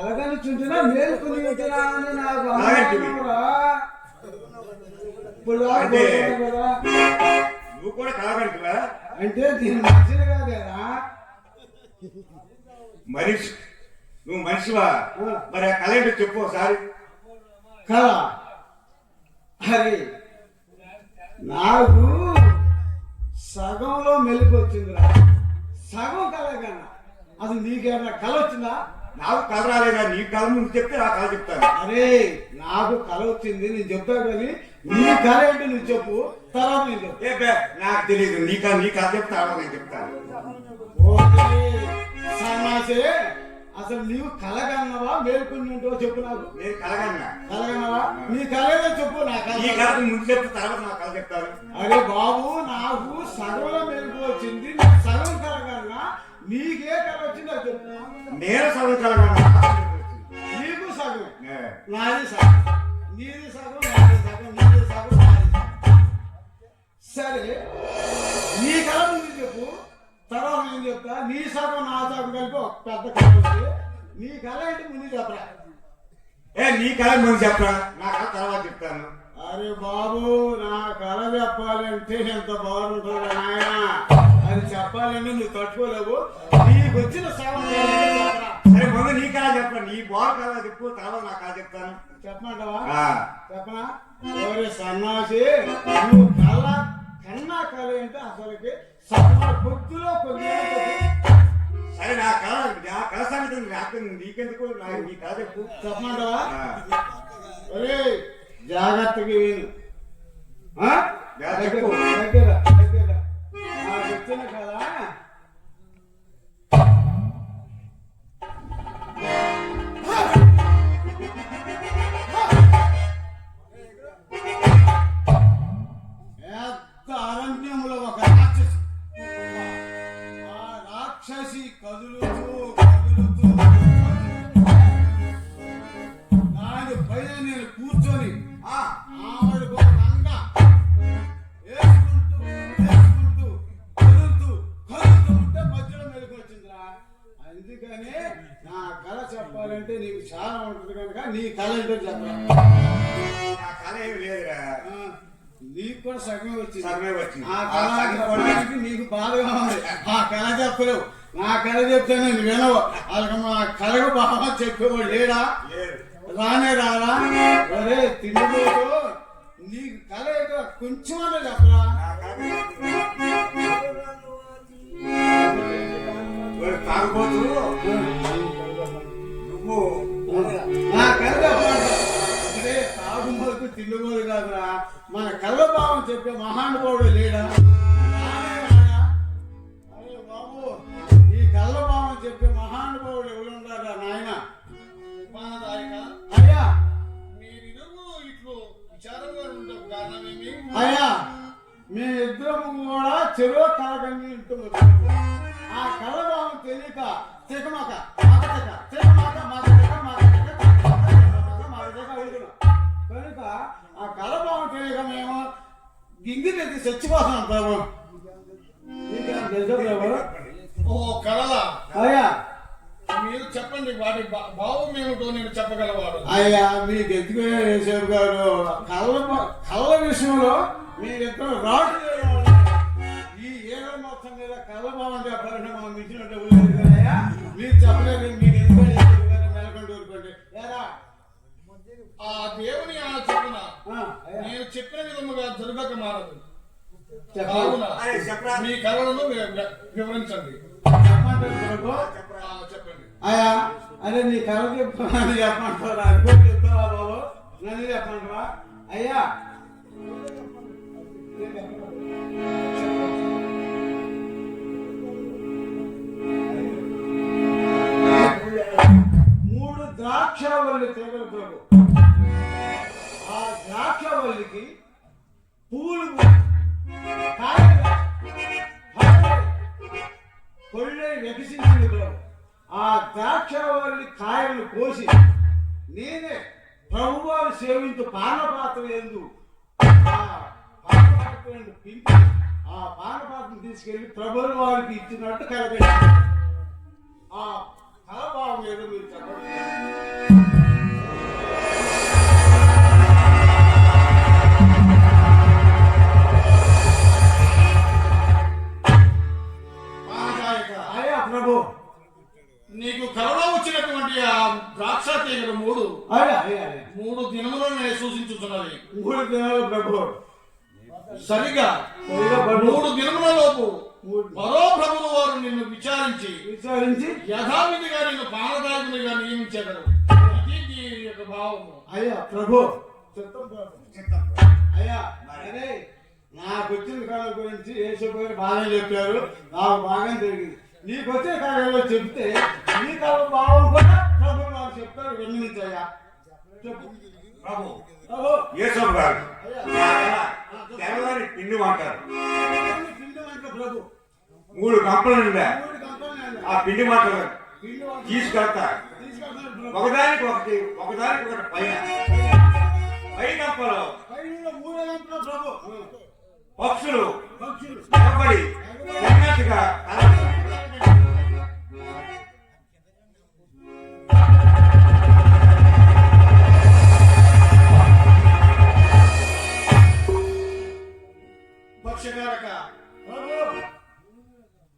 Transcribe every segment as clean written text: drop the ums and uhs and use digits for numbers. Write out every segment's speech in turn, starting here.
కలగలుచుంటున్నా మేలుకొని అని నాకు నువ్వు కూడా కలగంటువా అంటే దీని మనిషిని కాదేనా మనిషి నువ్వు మనిషివా మరి ఆ కళ ఏంటో చెప్పు ఒకసారి కళ అది నాకు సగంలో మెలుగు వచ్చిందిరా సగం కళ కన్నా అసలు నీకేమన్నా కళ వచ్చిందా నాకు కళ రాలేదా నీ కళ నువ్వు చెప్తే ఆ కళ చెప్తాను అరే నాకు కళ వచ్చింది నేను చెప్తా కానీ నీ కళ ఏంటో నువ్వు చెప్పు తర్వాత నేను చెప్పు నాకు తెలియదు నీ కళ చెప్తా నేను చెప్తాను సన్నాసే అసలు నీవు కలగన్నవా మేల్కొని ఉంటావో చెప్పు నాకు నేను కలగన్నవా నీ కళ ఏదో చెప్పు నా కళ ముందు చెప్తే తర్వాత నా కళ చెప్తాను అరే బాబు నాకు సగంలో మేలుకు వచ్చింది నాకు సగం కలగన్నా నీకే కళ వచ్చిందో చెప్పు నేను సగం కలగన్నా నీకు సగం నాది సగం నీది సగం నాది సగం నీది సగం నాది సగం సరే నీ కళ ముందు చెప్పు తర్వాత నేను చెప్తా నీ సగం నా సగం కలిపి ఒక పెద్ద కళ ఉంది నీ కళ ఏంటి ముందు చెప్పరా నీ కళ ముందు చెప్పరా నా కళ తర్వాత చెప్తాను అరే బాబు నా కళ చెప్పాలంటే ఎంత బాగుంటుందా నాయన అది చెప్పాలంటే నువ్వు తట్టుకోలేవు నీకు వచ్చిన సగం సరే ముందు నీ కళ చెప్పరా నీ బాగు కళ చెప్పు తర్వాత నా కళ చెప్తాను చెప్పమంటావా చెప్పనా ఎవరి సన్నాసి నువ్వు కళ కన్నా కళ అంటే అసలుకి పొత్తులో కొద్దిగా సరే నా కళ సంగతి నీకెందుకు నీ కళ చెప్పు చెప్పమంటావా అరే జాగ్రత్తగా విను దగ్గర నాకు వచ్చిన కదా అరణ్యంలో ఒక రాక్షసి ఆ రాక్షసి కదులుతూ దాని పైన నేను కూర్చొని ఆవిడకు ఒక రంగ వేసుకుంటూ కదులుతూ ఉంటే మధ్యలో మెలకు వచ్చిందిరా అందుకని నా కళ చెప్పాలంటే నీకు చాలా ఉంటుంది కనుక నీ కళ ఏంటో చెప్పరా నా కళ ఏమి లేదురా నీకు కూడా సగమే వచ్చింది ఆ కళ చెప్పడానికి నీకు బాధగా ఉంది ఆ కళ చెప్పలేవు నా కళ చెప్తే నేను వినవు వాళ్ళకి మా కళకు బాగా చెప్పేవాడు లేడా రానే రారా అరే తిండిపోతూ నీకు కళ ఏదో కొంచెం అనే చెప్పరా తాగుబోతూ నువ్వు నా కళ చెప్పాలంటే అదే తాగుబోతు తిండిపోదు కాదురా మన కళ్ళ భావం చెప్పే మహానుభావుడు లేడా అరే బాబు ఈ కళ్ళ భావం చెప్పే మహానుభావుడు ఎవరు ఉన్నారా నాయన అయ్యా అయ్యా మేమిద్దరము కూడా చెరువు కలగండి ఉంటుంది ఆ కళ్ళ భావం తెలియక తికమక కనుక ఆ కలభావం తెలియక మేము గింగి తెచ్చి చచ్చిపోతున్నాం ప్రభు తెలుసా ప్రభు ఓ కళలా అయ్యా మీరు చెప్పండి వాటి భావం ఏమిటో నేను చెప్పగలవాడు అయ్యా మీకు ఎందుకు వేసారు గారు కళ్ళ విషయంలో మీరెంతో రాడు ఈ ఏదో మొత్తం మీద కళ్ళ భావం చెప్పాలంటే మనం ఇచ్చినట్టు అయ్యా మీరు చెప్పలేదు మీకు ఎందుకు మెలకండి ఊరుకోండి ఏరా ఆ దేవుని ఆ చెప్పున నేను చెప్పిన విధముగా జరగక మారదు మీ కళలను వివరించండి చెప్పండి అయ్యా అదే నీ కళ చెప్తాను చెప్పమంటారా అనుకో చెప్తావా బాబు నన్ను చెప్పమంటావా అయ్యా మూడు ద్రాక్షావల్లి తీగలు ప్రభు ఆ ద్రాక్షావల్లికి పూలు కొళ్ళే వికసించింది ప్రభు ఆ ద్రాక్షావల్లి కాయలు కోసి నేనే ప్రభువారు సేవించు పానపాత్ర ఎందు పిండి ఆ పానపాత్రను తీసుకెళ్లి ప్రభువుల వారికి ఇచ్చినట్టు కలగండి ఆ కలభావం ఏదో మీరు చెప్పండి ఉన్నటువంటి ఆ ద్రాక్ష తీగలు మూడు అయ్యా అయ్యా అయ్యా. 3 దినములను నేను సూచించుతున్నది. 3 దినాలు ప్రభు. సరిగా సరిగా ప్రభు. 3 దినముల లోపు 3 మరో ప్రభువు వారు నిన్ను విచారించి విచారించి యథావిధిగా నిన్ను పానదాయకునిగా నియమించగలరు. ఇది దీని యొక్క భావము. అయ్యా ప్రభు చిత్తం ప్రభు. చిత్తం. అయ్యా అరే నాకు వచ్చిన కాలం గురించి యేసుగారు బాగా చెప్పారు, నాకు బాగా జరిగింది. నీకు వచ్చిన కాలంలో చెప్తే నీ కాలం భావం కూడా ప్రభు నాకు చెప్తారు, విన్నవించయ్యా చెప్పు ప్రభు ప్రభు. యేసోబు గారు అయ్యా తెల్లవారి పిండి మాటారు పిండి వంట ప్రభు. 3 గంపలు ఉండే 3 గంటలు నేను ఆ పిండి మాటలు పిండి వంట తీసుకెళ్తా తీసుకెళ్తాను ప్రభు. ఒకదానికి ఒకటి పైన పై గంపలో పైన 3 గంటలు ప్రభు. పక్షులు పక్షులు ఎగబడి తిన్నట్టుగా పక్షకారక ప్రభు.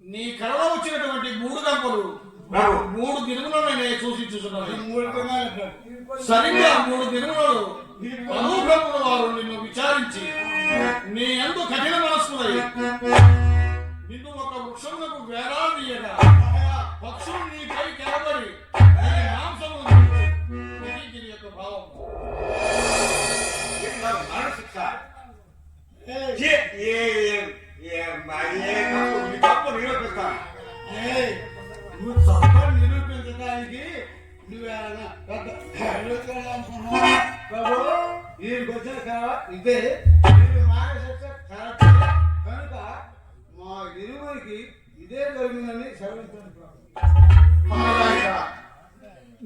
నీ కళలో వచ్చినటువంటి 3 గంపలు ప్రభు 3 దినములను నేను సూచించుతున్నాను. 3 దినాలు ప్రభు. సరిగ్గా 3 దినములలో ప్రభువుల వారు నిన్ను విచారించి నీ యందు కఠిన మనస్కులై నిన్ను ఒక వృక్షములకు వేలాడీయగా పక్షులు నీపై కెరబడి నీ మాంసమును తినుచు. ఇది దీని యొక్క భావం. మరణ శిక్ష ఏయ్, తప్పు నిరూపిస్తాను ఏయ్, నువ్వు తప్పని నిరూపించడానికి నువ్వేనా పెద్ద ఆలోచనలు అనుకున్నావా? ప్రభు వీరికి వచ్చిన కాలం ఇదే, వీరు మానసిక కరెక్ట్ కనుక మా ఇరువురికి ఇదే జరిగిందని సెలవిస్తాను ప్రభు. మహారాజా,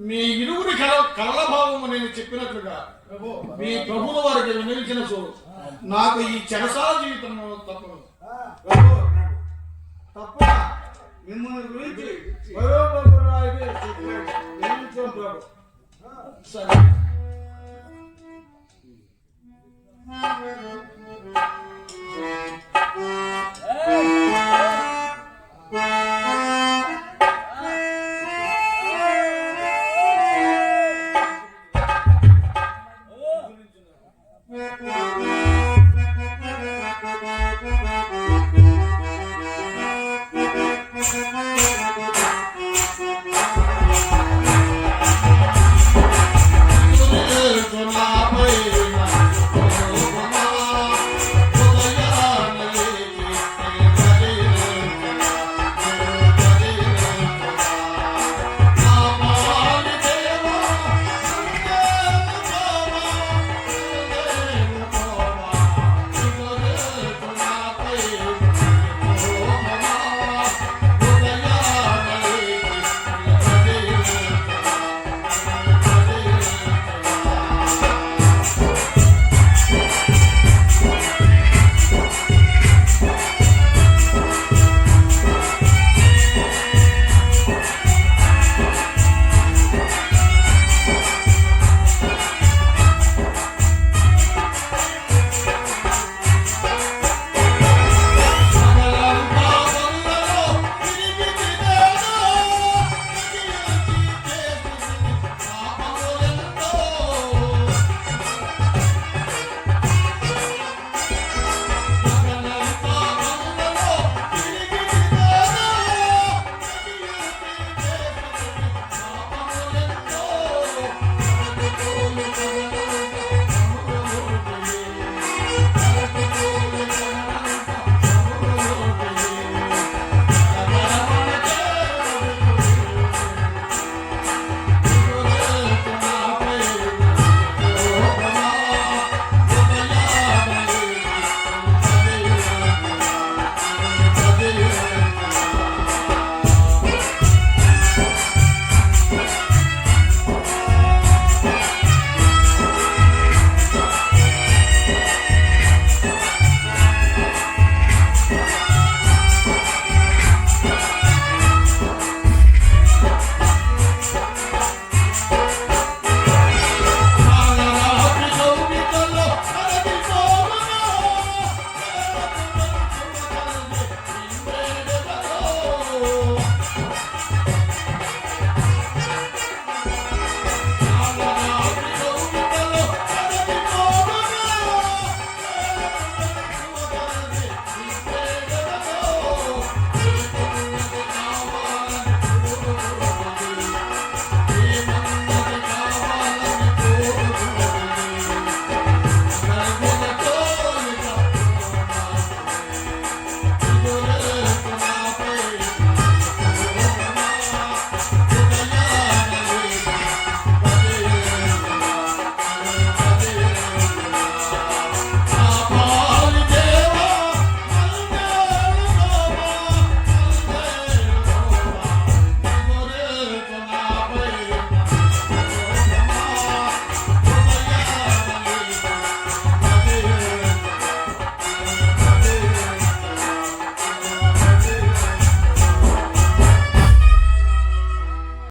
మీ ఇరువురి కళల భావము నేను చెప్పినట్లుగా ప్రభు మీ ప్రభుల వారికి వినిపించిన నాకు ఈ చెరసాల జీవితం తప్పదు. ప్రభు తప్ప మిమ్మల్ని గురించి వయోపరానికి నియమించాం ప్రభు. సరే Hey!